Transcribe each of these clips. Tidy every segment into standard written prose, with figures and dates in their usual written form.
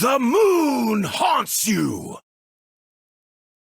The moon haunts you!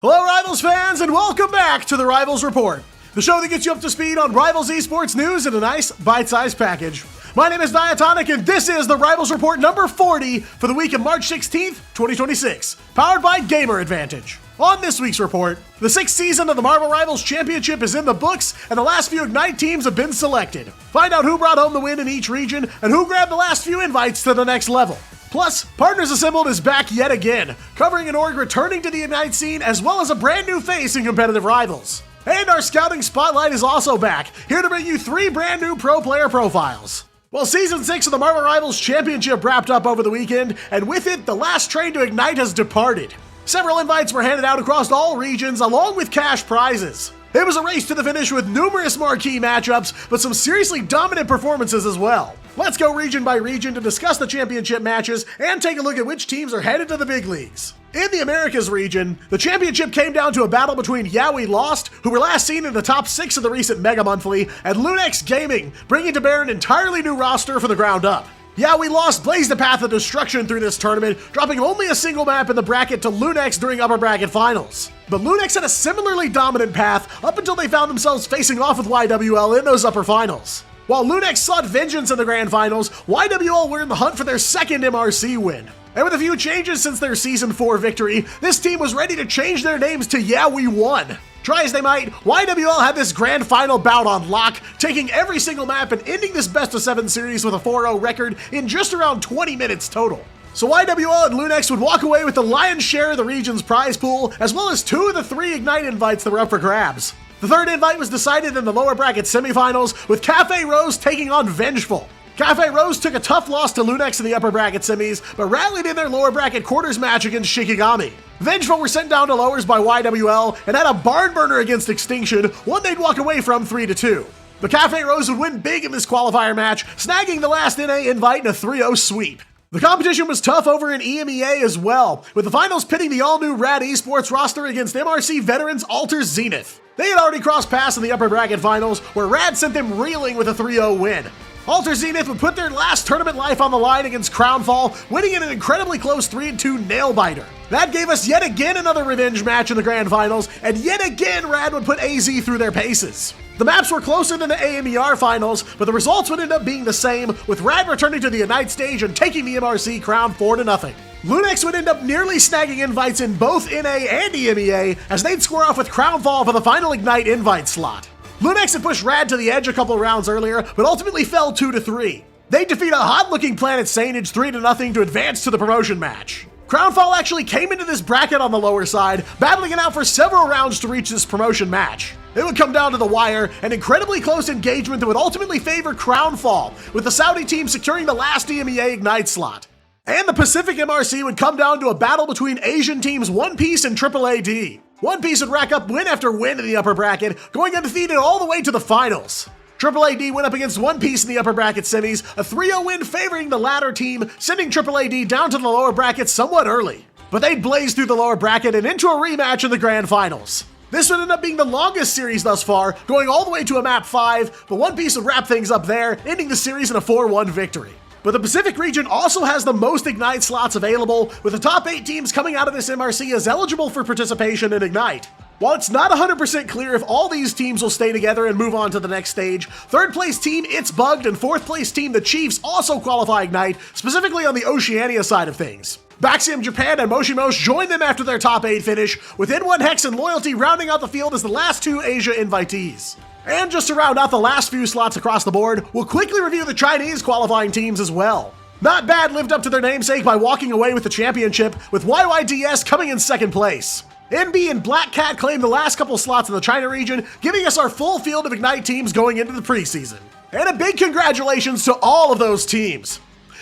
Hello Rivals fans, and welcome back to the Rivals Report, the show that gets you up to speed on Rivals Esports news in a nice, bite-sized package. My name is Diatonic, and this is the Rivals Report number 40 for the week of March 16th, 2026, powered by Gamer Advantage. On this week's report, the 6th season of the Marvel Rivals Championship is in the books, and the last few Ignite teams have been selected. Find out who brought home the win in each region, and who grabbed the last few invites to the next level. Plus, Partners Assembled is back yet again, covering an org returning to the Ignite scene as well as a brand new face in competitive rivals. And our Scouting Spotlight is also back, here to bring you 3 brand new pro player profiles. Well, Season 6 of the Marvel Rivals Championship wrapped up over the weekend, and with it, the last train to Ignite has departed. Several invites were handed out across all regions, along with cash prizes. It was a race to the finish with numerous marquee matchups, but some seriously dominant performances as well. Let's go region by region to discuss the championship matches and take a look at which teams are headed to the big leagues. In the Americas region, the championship came down to a battle between Yeah We Lost, who were last seen in the top 6 of the recent Mega Monthly, and Lunex Gaming, bringing to bear an entirely new roster from the ground up. Yeah We Lost blazed a path of destruction through this tournament, dropping only a single map in the bracket to Lunex during upper bracket finals. But Lunex had a similarly dominant path up until they found themselves facing off with YWL in those upper finals. While Lunex sought vengeance in the grand finals, YWL were in the hunt for their second MRC win. And with a few changes since their Season 4 victory, this team was ready to change their names to Yeah We Won. Try as they might, YWL had this grand final bout on lock, taking every single map and ending this best-of-7 series with a 4-0 record in just around 20 minutes total. So YWL and Lunex would walk away with the lion's share of the region's prize pool, as well as 2 of the 3 Ignite invites that were up for grabs. The third invite was decided in the lower bracket semifinals, with Cafe Rose taking on Vengeful. Cafe Rose took a tough loss to Lunex in the upper bracket semis, but rallied in their lower bracket quarters match against Shikigami. Vengeful were sent down to lowers by YWL and had a barn burner against Extinction, one they'd walk away from 3-2. But Cafe Rose would win big in this qualifier match, snagging the last NA invite in a 3-0 sweep. The competition was tough over in EMEA as well, with the finals pitting the all-new Rad Esports roster against MRC veterans Alter Zenith. They had already crossed paths in the upper bracket finals, where Rad sent them reeling with a 3-0 win. Alter Zenith would put their last tournament life on the line against Crownfall, winning in an incredibly close 3-2 nail-biter. That gave us yet again another revenge match in the grand finals, and yet again Rad would put AZ through their paces. The maps were closer than the AMER finals, but the results would end up being the same, with Rad returning to the Ignite stage and taking the MRC crown 4-0. Lunex would end up nearly snagging invites in both NA and EMEA, as they'd square off with Crownfall for the final Ignite invite slot. Lunex had pushed Rad to the edge a couple rounds earlier, but ultimately fell 2-3. They defeat a hot-looking Planet Saneage 3-0 to advance to the promotion match. Crownfall actually came into this bracket on the lower side, battling it out for several rounds to reach this promotion match. It would come down to the wire, an incredibly close engagement that would ultimately favor Crownfall, with the Saudi team securing the last EMEA Ignite slot. And the Pacific MRC would come down to a battle between Asian teams One Piece and AAAD. One Piece would rack up win after win in the upper bracket, going undefeated all the way to the finals. AAAD went up against One Piece in the upper bracket semis, a 3-0 win favoring the latter team, sending AAAD down to the lower bracket somewhat early. But they'd blaze through the lower bracket and into a rematch in the grand finals. This would end up being the longest series thus far, going all the way to a map 5, but One Piece would wrap things up there, ending the series in a 4-1 victory. But the Pacific region also has the most Ignite slots available, with the top 8 teams coming out of this MRC as eligible for participation in Ignite. While it's not 100% clear if all these teams will stay together and move on to the next stage, 3rd place team It's Bugged and 4th place team The Chiefs also qualify Ignite, specifically on the Oceania side of things. Baxium Japan and Moshimosh join them after their top 8 finish, with N1 Hex and Loyalty rounding out the field as the last 2 Asia invitees. And just to round out the last few slots across the board, we'll quickly review the Chinese qualifying teams as well. Not Bad lived up to their namesake by walking away with the championship, with YYDS coming in 2nd place. NB and Black Cat claimed the last couple slots in the China region, giving us our full field of Ignite teams going into the preseason. And a big congratulations to all of those teams.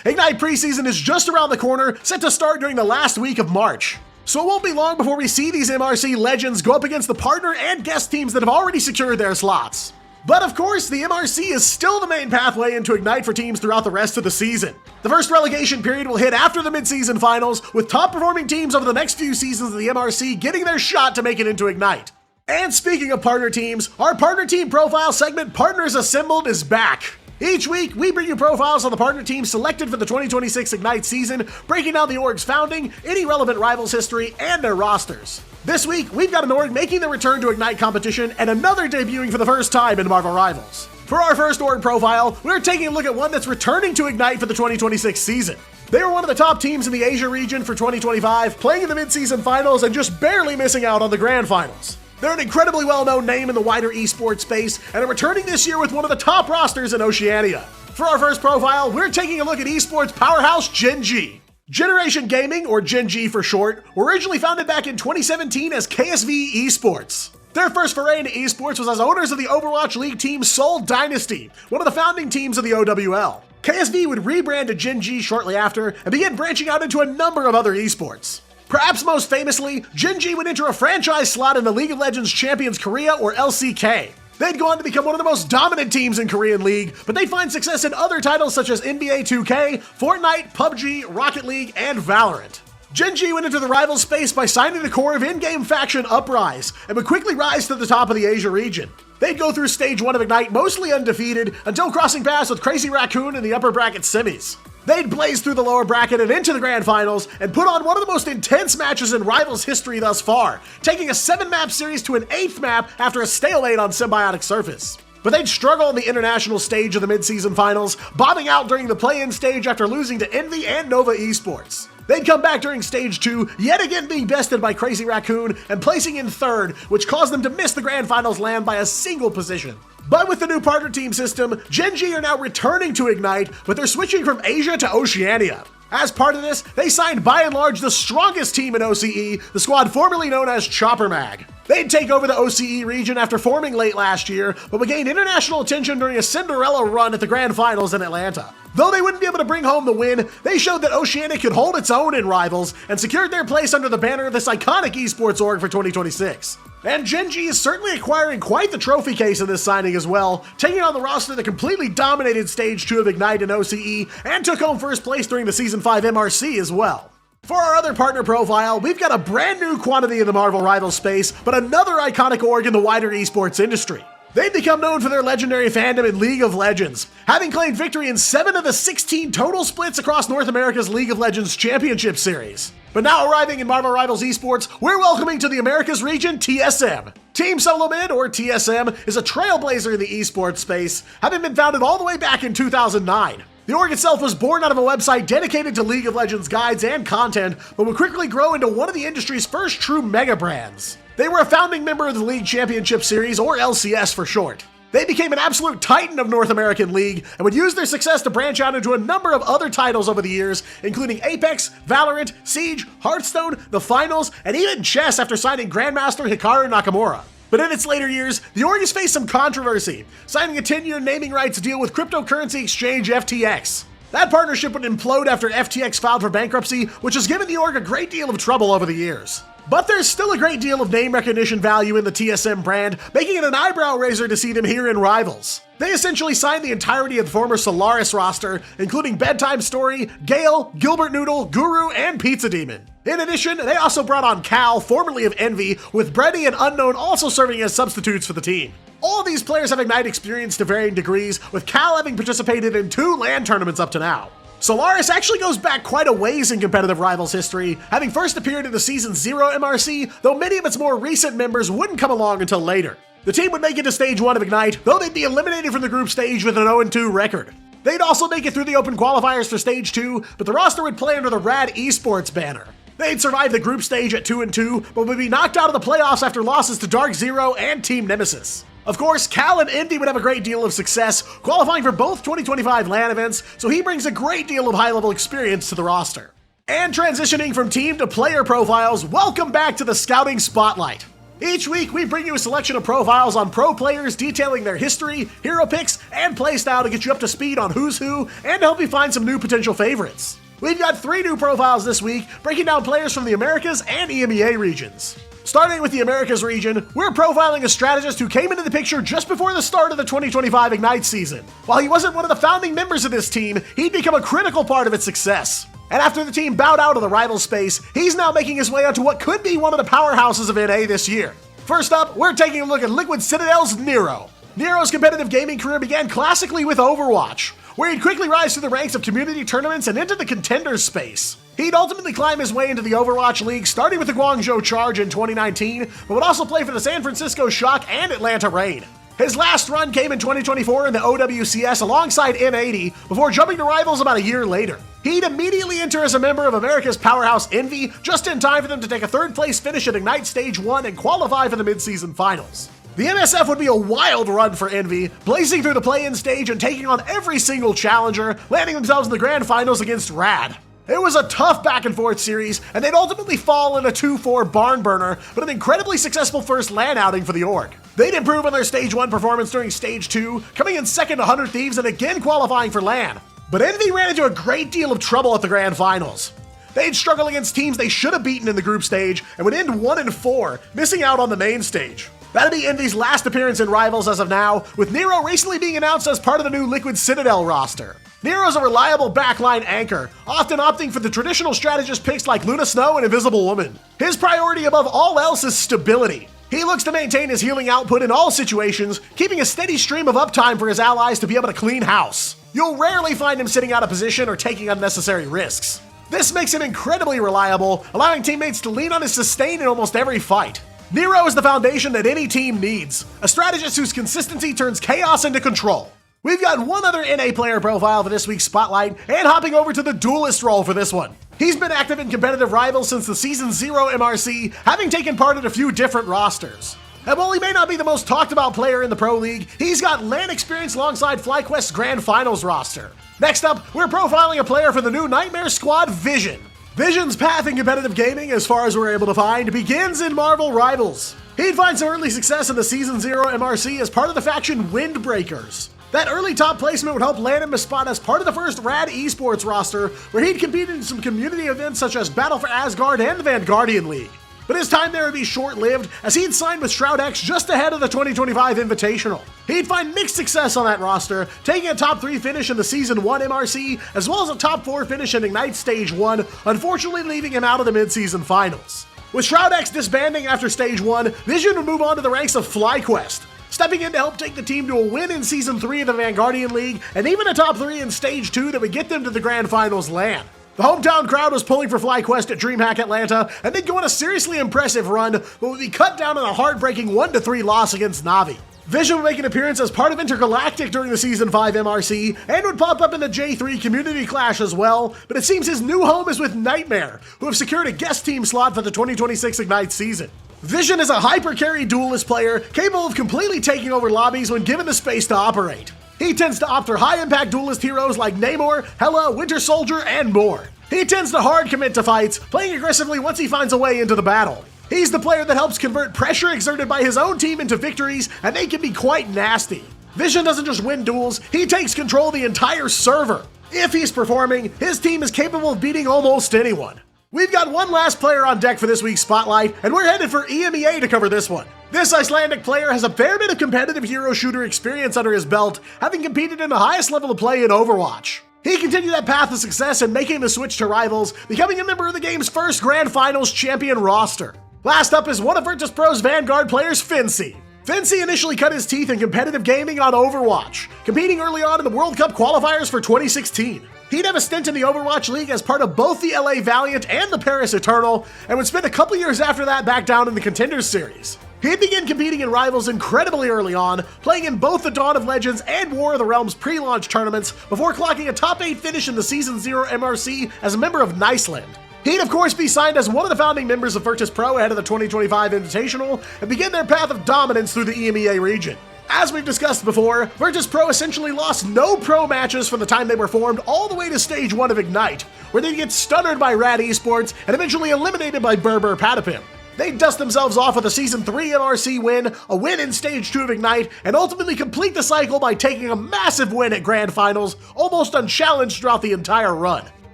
Ignite Preseason is just around the corner, set to start during the last week of March. So it won't be long before we see these MRC legends go up against the partner and guest teams that have already secured their slots. But of course, the MRC is still the main pathway into Ignite for teams throughout the rest of the season. The first relegation period will hit after the mid-season finals, with top-performing teams over the next few seasons of the MRC getting their shot to make it into Ignite. And speaking of partner teams, our partner team profile segment Partners Assembled is back. Each week, we bring you profiles on the partner teams selected for the 2026 Ignite season, breaking down the org's founding, any relevant rivals history, and their rosters. This week, we've got an org making their return to Ignite competition and another debuting for the first time in Marvel Rivals. For our first org profile, we're taking a look at one that's returning to Ignite for the 2026 season. They were one of the top teams in the Asia region for 2025, playing in the mid-season finals and just barely missing out on the grand finals. They're an incredibly well-known name in the wider esports space and are returning this year with one of the top rosters in Oceania. For our first profile, we're taking a look at esports powerhouse Gen G. Generation Gaming, or Gen G for short, were originally founded back in 2017 as KSV Esports. Their first foray into esports was as owners of the Overwatch League team Seoul Dynasty, one of the founding teams of the OWL. KSV would rebrand to Gen G shortly after and begin branching out into a number of other esports. Perhaps most famously, Gen G would enter a franchise slot in the League of Legends Champions Korea, or LCK. They'd go on to become one of the most dominant teams in Korean League, but they'd find success in other titles such as NBA 2K, Fortnite, PUBG, Rocket League, and Valorant. Gen G went into the rival space by signing the core of in-game faction Uprise, and would quickly rise to the top of the Asia region. They'd go through stage 1 of Ignite mostly undefeated, until crossing paths with Crazy Raccoon in the upper bracket semis. They'd blaze through the lower bracket and into the grand finals, and put on one of the most intense matches in Rivals history thus far, taking a 7-map series to an 8th map after a stalemate on Symbiotic Surface. But they'd struggle on the international stage of the mid-season finals, bombing out during the play-in stage after losing to Envy and Nova Esports. They'd come back during stage 2, yet again being bested by Crazy Raccoon and placing in 3rd, which caused them to miss the grand finals land by a single position. But with the new partner team system, Gen G are now returning to Ignite, but they're switching from Asia to Oceania. As part of this, they signed by and large the strongest team in OCE, the squad formerly known as Chopper Mag. They'd take over the OCE region after forming late last year, but would gain international attention during a Cinderella run at the grand finals in Atlanta. Though they wouldn't be able to bring home the win, they showed that Oceania could hold its own in Rivals and secured their place under the banner of this iconic esports org for 2026. And Gen G is certainly acquiring quite the trophy case in this signing as well, taking on the roster that completely dominated Stage 2 of Ignite and OCE, and took home first place during the Season 5 MRC as well. For our other partner profile, we've got a brand new quantity in the Marvel Rivals space, but another iconic org in the wider esports industry. They've become known for their legendary fandom in League of Legends, having claimed victory in 7 of the 16 total splits across North America's League of Legends Championship Series. But now arriving in Marvel Rivals Esports, we're welcoming to the Americas region TSM. Team Solo Mid, or TSM, is a trailblazer in the esports space, having been founded all the way back in 2009. The org itself was born out of a website dedicated to League of Legends guides and content, but would quickly grow into one of the industry's first true mega brands. They were a founding member of the League Championship Series, or LCS for short. They became an absolute titan of North American League, and would use their success to branch out into a number of other titles over the years, including Apex, Valorant, Siege, Hearthstone, the Finals, and even chess after signing Grandmaster Hikaru Nakamura. But in its later years, the org has faced some controversy, signing a 10-year naming rights deal with cryptocurrency exchange FTX. That partnership would implode after FTX filed for bankruptcy, which has given the org a great deal of trouble over the years. But there's still a great deal of name recognition value in the TSM brand, making it an eyebrow raiser to see them here in Rivals. They essentially signed the entirety of the former Solaris roster, including Bedtime Story, Gale, Gilbert Noodle, Guru, and Pizza Demon. In addition, they also brought on Cal, formerly of Envy, with Brady and Unknown also serving as substitutes for the team. All of these players have Ignite experience to varying degrees, with Cal having participated in 2 LAN tournaments up to now. Solaris actually goes back quite a ways in competitive Rivals history, having first appeared in the Season 0 MRC, though many of its more recent members wouldn't come along until later. The team would make it to Stage 1 of Ignite, though they'd be eliminated from the group stage with an 0-2 record. They'd also make it through the open qualifiers for Stage 2, but the roster would play under the Rad Esports banner. They'd survive the group stage at 2-2, but would be knocked out of the playoffs after losses to Dark Zero and Team Nemesis. Of course, Cal and Envy would have a great deal of success, qualifying for both 2025 LAN events, so he brings a great deal of high-level experience to the roster. And transitioning from team to player profiles, welcome back to the Scouting Spotlight. Each week, we bring you a selection of profiles on pro players detailing their history, hero picks, and playstyle to get you up to speed on who's who, and to help you find some new potential favorites. We've got 3 new profiles this week, breaking down players from the Americas and EMEA regions. Starting with the Americas region, we're profiling a strategist who came into the picture just before the start of the 2025 Ignite season. While he wasn't one of the founding members of this team, he'd become a critical part of its success. And after the team bowed out of the rival space, he's now making his way onto what could be one of the powerhouses of NA this year. First up, we're taking a look at Liquid Citadel's Nero. Nero's competitive gaming career began classically with Overwatch, where he'd quickly rise through the ranks of community tournaments and into the contenders space. He'd ultimately climb his way into the Overwatch League, starting with the Guangzhou Charge in 2019, but would also play for the San Francisco Shock and Atlanta Reign. His last run came in 2024 in the OWCS alongside M80 before jumping to Rivals about a year later. He'd immediately enter as a member of America's powerhouse Envy, just in time for them to take a third place finish at Ignite Stage 1 and qualify for the mid-season finals. The MSF would be a wild run for Envy, blazing through the play-in stage and taking on every single challenger, landing themselves in the grand finals against Rad. It was a tough back-and-forth series, and they'd ultimately fall in a 2-4 barn burner, but an incredibly successful first LAN outing for the org. They'd improve on their Stage 1 performance during Stage 2, coming in second to 100 Thieves and again qualifying for LAN. But Envy ran into a great deal of trouble at the grand finals. They'd struggle against teams they should have beaten in the group stage and would end 1-4, missing out on the main stage. That'd be Envy's last appearance in Rivals as of now, with Nero recently being announced as part of the new Liquid Citadel roster. Nero's a reliable backline anchor, often opting for the traditional strategist picks like Luna Snow and Invisible Woman. His priority above all else is stability. He looks to maintain his healing output in all situations, keeping a steady stream of uptime for his allies to be able to clean house. You'll rarely find him sitting out of position or taking unnecessary risks. This makes him incredibly reliable, allowing teammates to lean on his sustain in almost every fight. Nero is the foundation that any team needs, a strategist whose consistency turns chaos into control. We've got one other NA player profile for this week's Spotlight, and hopping over to the duelist role for this one. He's been active in competitive Rivals since the Season 0 MRC, having taken part in a few different rosters. And while he may not be the most talked about player in the Pro League, he's got LAN experience alongside FlyQuest's Grand Finals roster. Next up, we're profiling a player for the new Nightmare Squad, Vision. Vision's path in competitive gaming, as far as we're able to find, begins in Marvel Rivals. He'd find some early success in the Season 0 MRC as part of the faction Windbreakers. That early top placement would help land him a spot as part of the first Rad Esports roster, where he'd competed in some community events such as Battle for Asgard and the Vanguardian League. But his time there would be short-lived, as he'd signed with ShroudX just ahead of the 2025 Invitational. He'd find mixed success on that roster, taking a top 3 finish in the Season 1 MRC, as well as a top 4 finish in Ignite Stage 1, unfortunately leaving him out of the mid-season finals. With ShroudX disbanding after Stage 1, Vision would move on to the ranks of FlyQuest, stepping in to help take the team to a win in Season 3 of the Vanguardian League, and even a top 3 in Stage 2 that would get them to the Grand Finals LAN. The hometown crowd was pulling for FlyQuest at DreamHack Atlanta, and they'd go on a seriously impressive run, but would be cut down in a heartbreaking 1-3 loss against Na'Vi. Vision would make an appearance as part of Intergalactic during the Season 5 MRC, and would pop up in the J3 Community Clash as well, but it seems his new home is with Nightmare, who have secured a guest team slot for the 2026 Ignite season. Vision is a hyper-carry duelist player, capable of completely taking over lobbies when given the space to operate. He tends to opt for high-impact duelist heroes like Namor, Hela, Winter Soldier, and more. He tends to hard commit to fights, playing aggressively once he finds a way into the battle. He's the player that helps convert pressure exerted by his own team into victories, and they can be quite nasty. Vision doesn't just win duels, he takes control of the entire server. If he's performing, his team is capable of beating almost anyone. We've got one last player on deck for this week's Spotlight, and we're headed for EMEA to cover this one. This Icelandic player has a fair bit of competitive hero shooter experience under his belt, having competed in the highest level of play in Overwatch. He continued that path of success in making the switch to Rivals, becoming a member of the game's first Grand Finals champion roster. Last up is one of Virtus.pro's Vanguard players, Fincy. Fincy initially cut his teeth in competitive gaming on Overwatch, competing early on in the World Cup qualifiers for 2016. He'd have a stint in the Overwatch League as part of both the LA Valiant and the Paris Eternal, and would spend a couple years after that back down in the Contenders series. He'd begin competing in Rivals incredibly early on, playing in both the Dawn of Legends and War of the Realms pre-launch tournaments before clocking a top 8 finish in the Season 0 MRC as a member of Niceland. He'd of course be signed as one of the founding members of Virtus.pro ahead of the 2025 Invitational and begin their path of dominance through the EMEA region. As we've discussed before, Virtus.pro essentially lost no pro matches from the time they were formed all the way to Stage 1 of Ignite, where they'd get stunnered by Rad Esports and eventually eliminated by Berber Patapim. They'd dust themselves off with a Season 3 MRC win, a win in Stage 2 of Ignite, and ultimately complete the cycle by taking a massive win at Grand Finals, almost unchallenged throughout the entire run.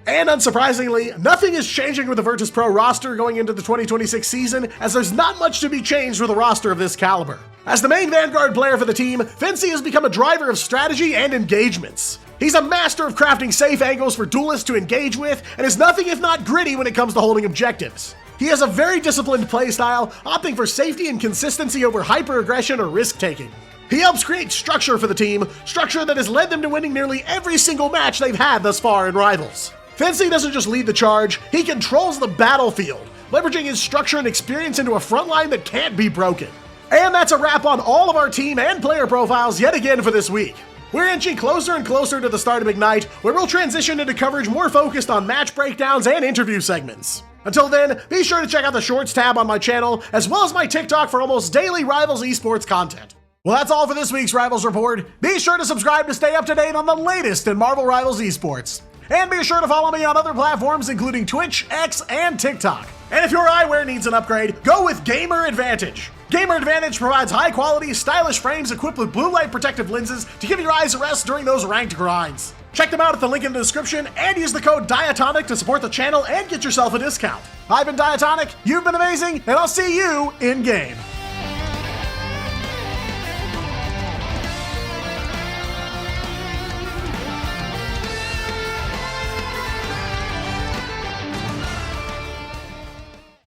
And unsurprisingly, nothing is changing with the Virtus.pro roster going into the 2026 season, as there's not much to be changed with a roster of this caliber. As the main Vanguard player for the team, Fincy has become a driver of strategy and engagements. He's a master of crafting safe angles for duelists to engage with, and is nothing if not gritty when it comes to holding objectives. He has a very disciplined playstyle, opting for safety and consistency over hyper-aggression or risk-taking. He helps create structure for the team, structure that has led them to winning nearly every single match they've had thus far in Rivals. Fancy doesn't just lead the charge, he controls the battlefield, leveraging his structure and experience into a front line that can't be broken. And that's a wrap on all of our team and player profiles yet again for this week. We're inching closer and closer to the start of Ignite, where we'll transition into coverage more focused on match breakdowns and interview segments. Until then, be sure to check out the Shorts tab on my channel, as well as my TikTok for almost daily Rivals esports content. Well, that's all for this week's Rivals Report. Be sure to subscribe to stay up to date on the latest in Marvel Rivals esports. And be sure to follow me on other platforms including Twitch, X, and TikTok. And if your eyewear needs an upgrade, go with Gamer Advantage. Gamer Advantage provides high-quality, stylish frames equipped with blue light protective lenses to give your eyes a rest during those ranked grinds. Check them out at the link in the description and use the code Diatonic to support the channel and get yourself a discount. I've been Diatonic, you've been amazing, and I'll see you in-game.